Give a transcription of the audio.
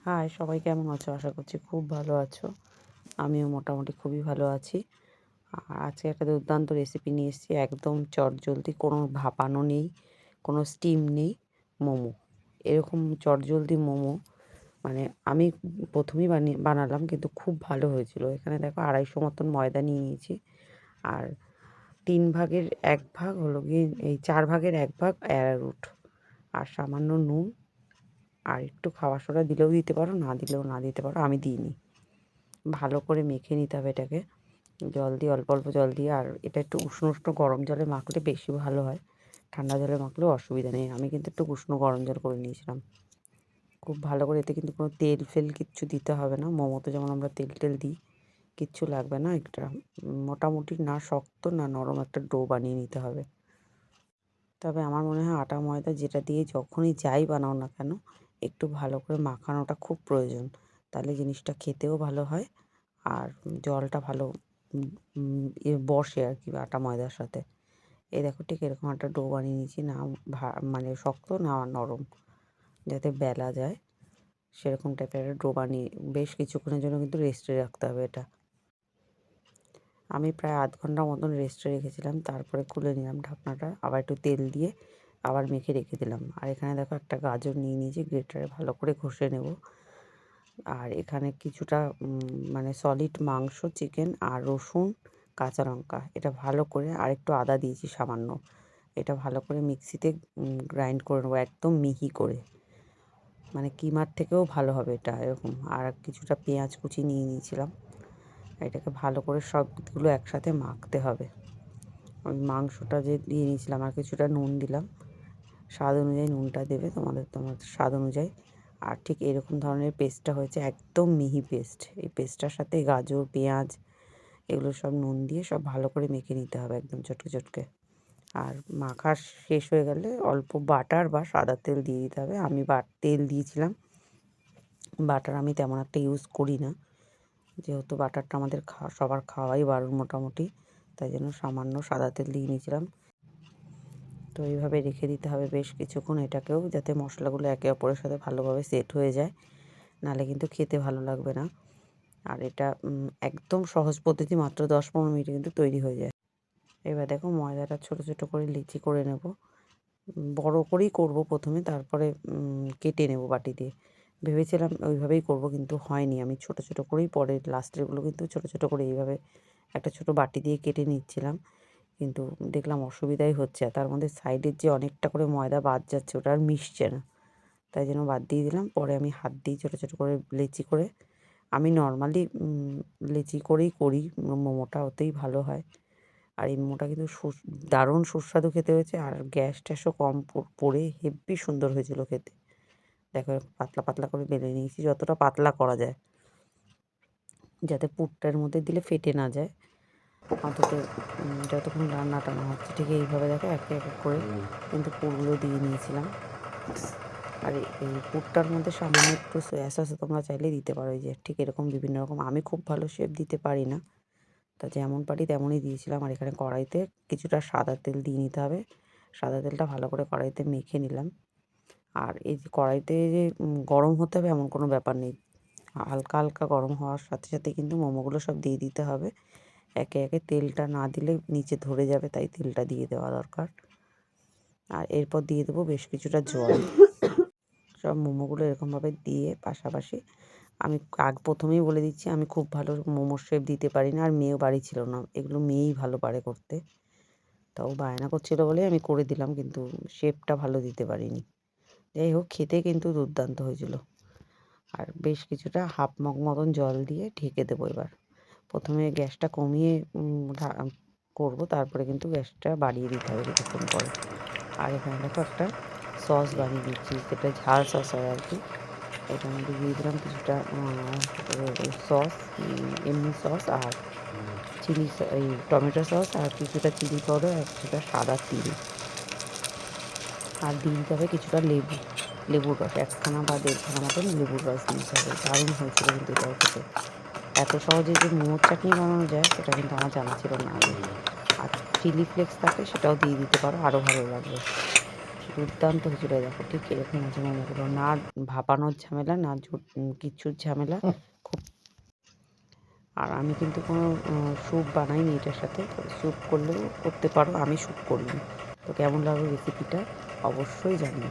High, সবাই কেমন আছো? আশা করছি খুব ভালো আছো। আমিও মোটামুটি খুবই ভালো আছি। আর আজকে একটা দুর্দান্ত রেসিপি নিয়ে এসেছি। একদম চটজলদি, কোনো ভাপানো নেই, কোনো স্টিম নেই, মোমো। এরকম চটজলদি মোমো মানে আমি প্রথমেই বানালাম, কিন্তু খুব ভালো হয়েছিল। এখানে দেখো 250 মতন ময়দা নিয়ে নিয়েছি। আর 3 ভাগের 1 ভাগ হলো গিয়ে, এই 4 ভাগের 1 ভাগ অ্যারারুট, আর সামান্য নুন, আর একটু খাবার সোডা দিলেও দিতে পারো, না দিলেও না দিতে পারো, আমি দিইনি। ভালো করে মেখে নিতে হবে এটাকে, জল দিয়ে, অল্প অল্প জল দিয়ে। আর এটা একটু উষ্ণ উষ্ণ গরম জলে মাখলে বেশি ভালো হয়, ঠান্ডা জলে মাখলেও অসুবিধা নেই। আমি কিন্তু একটু উষ্ণ গরম জল করে নিয়েছিলাম। খুব ভালো করে, এতে কিন্তু কোনো তেল ফেল কিচ্ছু দিতে হবে না। মোমোতে যেমন আমরা তেল টেল দিই, কিচ্ছু লাগবে না। একটা মোটামুটি না শক্ত না নরম একটা ডো বানিয়ে নিতে হবে। তবে আমার মনে হয় আটা ময়দা যেটা দিয়ে যখনই যাই বানাও না কেন, একটু ভালো করে মাখানোটা খুব প্রয়োজন। তাহলে জিনিসটা খেতেও ভালো হয়, আর জলটা ভালো বসে আর কি আটা ময়দার সাথে। এই দেখো ঠিক এরকম একটা ডো বানিয়ে নিয়েছি, না মানে শক্ত না নরম, যাতে বেলা যায় সেরকম টাইপের একটা ডো বানিয়ে বেশ কিছুক্ষণের জন্য কিন্তু রেস্টে রাখতে হবে এটা। আমি প্রায় আধ ঘন্টা মতন রেস্টে রেখেছিলাম, তারপরে খুলে নিলাম ঢাকনাটা, আবার একটু তেল দিয়ে আবার মেখে রেখে দিলাম। আর এখানে দেখো একটা গাজর নিয়ে নিয়েছি, গ্রেটারে ভালো করে ঘষে নেব। আর এখানে কিছুটা মানে সলিড মাংস, চিকেন আর রসুন, কাঁচা লঙ্কা, এটা ভালো করে, আর একটু আদা দিয়েছি সামান্য, এটা ভালো করে মিক্সিতে গ্রাইন্ড করে নেবো একদম মিহি করে, মানে কিমার থেকেও ভালো হবে এটা এরকম। আর কিছুটা পেঁয়াজ কুচি নিয়ে নিয়েছিলাম। এটাকে ভালো করে সবগুলো একসাথে মাখতে হবে। ওই মাংসটা যে দিয়ে নিয়েছিলাম, আর কিছুটা নুন দিলাম, স্বাদ অনুযায়ী নুনটা দেবে, তোমার স্বাদ অনুযায়ী। আর ঠিক এরকম ধরনের পেস্টটা হয়েছে, একদম মিহি পেস্ট। এই পেস্টটার সাথে গাজর, পেঁয়াজ, এগুলো সব নুন দিয়ে সব ভালো করে মেখে নিতে হবে একদম চটকে চটকে। আর মাখা শেষ হয়ে গেলে অল্প বাটার বা সাদা তেল দিয়ে দিতে হবে। আমি তেল দিয়েছিলাম, বাটার আমি তেমন একটা ইউজ করি না, যেহেতু বাটারটা আমাদের সবার খাওয়াই বারণ মোটামুটি, তাই জন্য সামান্য সাদা তেল দিয়ে নিয়েছিলাম। তো এইভাবে রেখে দিতে হবে বেশ কিছুক্ষণ এটাকেও, যাতে মশলাগুলো একে অপরের সাথে ভালোভাবে সেট হয়ে যায়, নাহলে কিন্তু খেতে ভালো লাগবে না। আর এটা একদম সহজ পদ্ধতি, মাত্র 10-15 মিনিটে কিন্তু তৈরি হয়ে যায়। এবার দেখো ময়দাটা ছোট ছোট করে লিচি করে নেব, বড় করেই করব প্রথমে, তারপরে কেটে নেব বাটি দিয়ে। ভেবেছিলাম ওইভাবেই করব, কিন্তু হয়নি। আমি ছোট ছোট করেই পরে লাস্টেরগুলো কিন্তু ছোট ছোট করে এইভাবে একটা ছোট বাটি দিয়ে কেটে নিচ্ছিলাম, কিন্তু দেখলাম অসুবিধাই হচ্ছে। আর তার মধ্যে সাইডের যে অনেকটা করে ময়দা বাদ যাচ্ছে, ওটা আর মিশছে না, তাই জন্য বাদ দিয়ে দিলাম। পরে আমি হাত দিয়ে ছোটো ছোটো করে লেচি করে, আমি নর্মালি লেচি করেই করি মোমোটা, ওতেই ভালো হয়। আর এই মোমোটা কিন্তু দারুণ সুস্বাদু খেতে হয়েছে, আর গ্যাস ট্যাসও কম পড়ে হেব্বি সুন্দর হয়েছিল খেতে। দেখো পাতলা পাতলা করে বেলে নিয়েছি, যতটা পাতলা করা যায়, যাতে পুরটার মধ্যে দিলে ফেটে না যায়। অন্তত যতক্ষণ রান্নাটা না হচ্ছে, ঠিক এইভাবে দেখো একে একে করে কিন্তু পুরগুলো দিয়ে নিয়েছিলাম। আর এই পুরটার মধ্যে সামান্য একটু সয়া সসও তোমরা চাইলে দিতে পারো, এই যে ঠিক এরকম বিভিন্ন রকম। আমি খুব ভালো শেপ দিতে পারি না, তা যেমন পারি তেমনই দিয়েছিলাম। আর এখানে কড়াইতে কিছুটা সাদা তেল দিয়ে নিতে হবে, সাদা তেলটা ভালো করে কড়াইতে মেখে নিলাম। আর এই যে কড়াইতে যে গরম হতে হবে এমন কোনো ব্যাপার নেই, হালকা হালকা গরম হওয়ার সাথে সাথে কিন্তু মোমোগুলো সব দিয়ে দিতে হবে একে একে। তেলটা না দিলে নিচে ধরে যাবে, তাই তেলটা দিয়ে দেওয়া দরকার। আর এরপর দিয়ে দেবো বেশ কিছুটা জল। সব মোমোগুলো এরকমভাবে দিয়ে পাশাপাশি, আমি প্রথমেই বলে দিচ্ছি, আমি খুব ভালো মোমোর শেপ দিতে পারি না, আর মেয়েও বাড়ি ছিল না, এগুলো মেয়েই ভালো পারে করতে। তাও বায়না করছিল বলে আমি করে দিলাম, কিন্তু শেপটা ভালো দিতে পারিনি। যাই হোক, খেতে কিন্তু দুর্দান্ত হয়েছিল। আর বেশ কিছুটা হাফ মগ মতন জল দিয়ে ঢেকে দেবো এবার। প্রথমে গ্যাসটা কমিয়ে করবো, তারপরে কিন্তু গ্যাসটা বাড়িয়ে দিতে হবে কিছুক্ষণ পরে। আর এখানে দেখো একটা সস বানিয়ে দিচ্ছি, যেটা ঝাল সস হয় আর কি। এটার মধ্যে দিয়ে দিলাম কিছুটা সস, এমনি সস, আর এই টমেটো সস, আর কিছুটা চিলি পাউডার, আর কিছুটা সাদা তিল। আর দিয়ে দিতে হবে কিছুটা লেবুর রস, 1খানা বা 1.5খানা মতন লেবুর রস দিতে হবে। দারুণ হয়েছিল কিন্তু এটাও খেতে। এত সহজে যে মোমোর চাটনি বানানো যায় সেটা কিন্তু আমার জানা ছিল না আগে। আর চিলি ফ্লেক্স থাকলে সেটাও দিয়ে দিতে পারো, আরও ভালো লাগবে। দুর্দান্ত হয়েছিল। দেখো ঠিক এরকম আছে মোমোগুলো। না ভাপানোর ঝামেলা, না কিচ্ছুর ঝামেলা। খুব আর আমি কিন্তু কোনো স্যুপ বানাইনি এটার সাথে। তবে স্যুপ করলেও করতে পারো। আমি স্যুপ করিনি। তো কেমন লাগলো রেসিপিটা অবশ্যই জানিও।